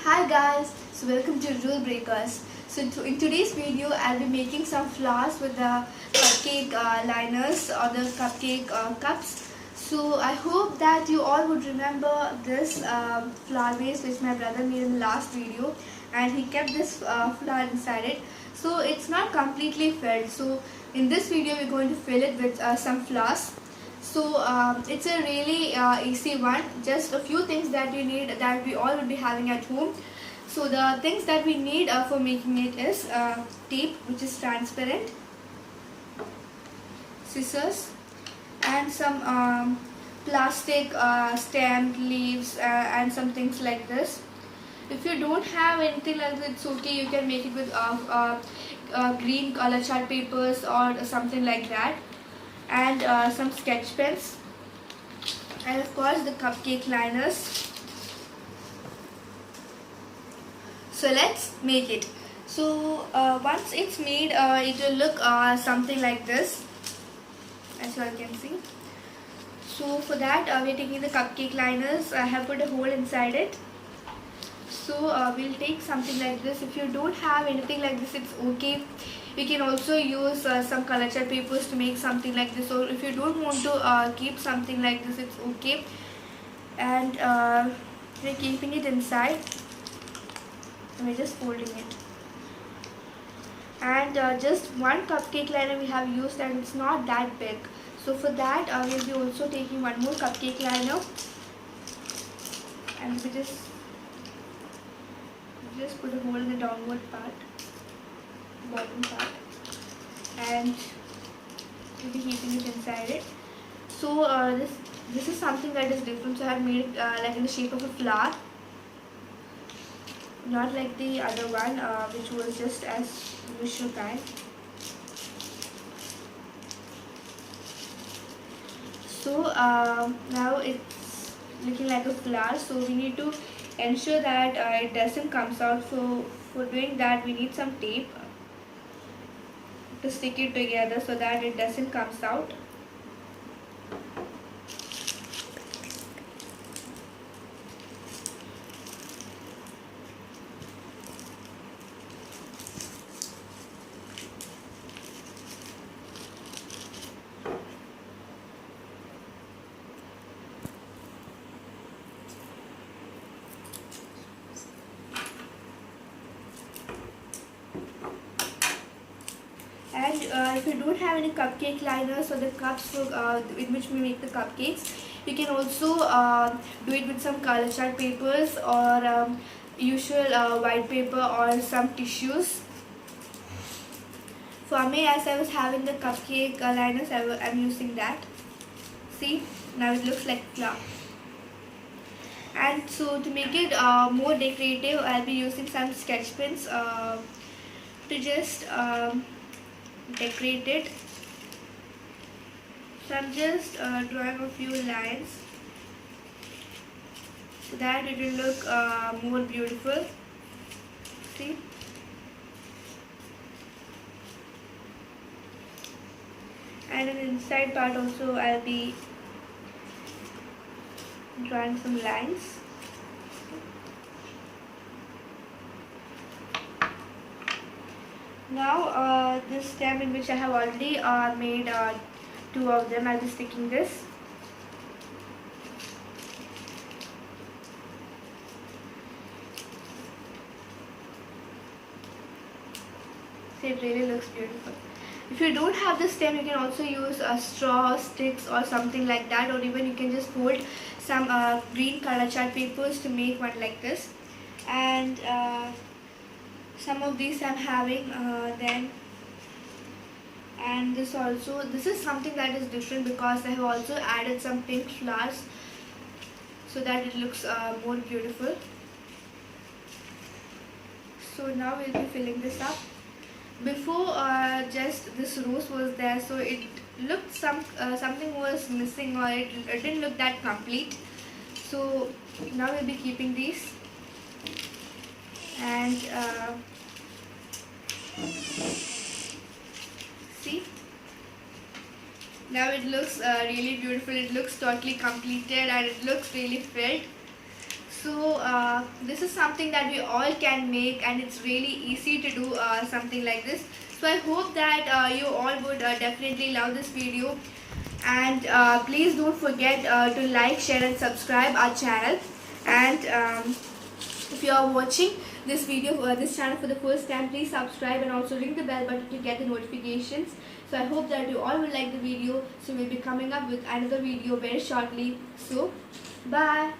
Hi guys, so welcome to Rule Breakers. In today's video, I'll be making some flowers with the cupcake liners or the cupcake cups. So I hope that you all would remember this flower vase which my brother made in the last video, and he kept this flower inside it. So it's not completely filled. So in this video, we're going to fill it with some flowers. So it's a really easy one. Just a few things that you need that we all will be having at home. So the things that we need for making it is tape, which is transparent, scissors, and some plastic stamped leaves and some things like this. If you don't have anything like that, it's okay. You can make it with green color chart papers or something like that, and some sketch pens, and of course the cupcake liners. So let's make it. So once it's made, it will look something like this, as you all can see. So for that, we're taking the cupcake liners. I have put a hole inside it. So we'll take something like this. If you don't have anything like this, it's okay. You can also use some color chart papers to make something like this, or if you don't want to keep something like this, it's okay. And we're keeping it inside, and we're just folding it. And just one cupcake liner we have used, and it's not that big. So for that, we'll be also taking one more cupcake liner, and we just put a hole in the downward part, bottom part, and we'll be keeping it inside it. So this is something that is different. So I have made it like in the shape of a flower, not like the other one which was just as usual kind. So now it's looking like a flower, so we need to ensure that it doesn't comes out. So for doing that, we need some tape to stick it together so that it doesn't comes out. And if you don't have any cupcake liners or the cups for, in which we make the cupcakes, you can also do it with some color chart papers or usual white paper or some tissues. For me, as I was having the cupcake liners, I'm using that. See, now it looks like flower. And so to make it more decorative, I'll be using some sketch pens to just decorate it. So I'm just drawing a few lines so that it will look more beautiful. See? And in the inside part also I'll be drawing some lines. Now this stem, in which I have already made two of them, I'll be sticking this. See, it really looks beautiful. If you don't have the stem, you can also use straw, sticks or something like that, or even you can just fold some green color chart papers to make one like this. And some of these I'm having then, and this also, this is something that is different because I have also added some pink flowers so that it looks more beautiful. So now we'll be filling this up. Before just this rose was there, so it looked something was missing, or it didn't look that complete. So now we'll be keeping these, and see, now it looks really beautiful. It looks totally completed and it looks really filled. So this is something that we all can make, and it's really easy to do something like this. So I hope that you all would definitely love this video, and please don't forget to like, share and subscribe our channel. And if you are watching this video, this channel for the first time, please subscribe and also ring the bell button to get the notifications. So I hope that you all will like the video. So we'll be coming up with another video very shortly. So bye.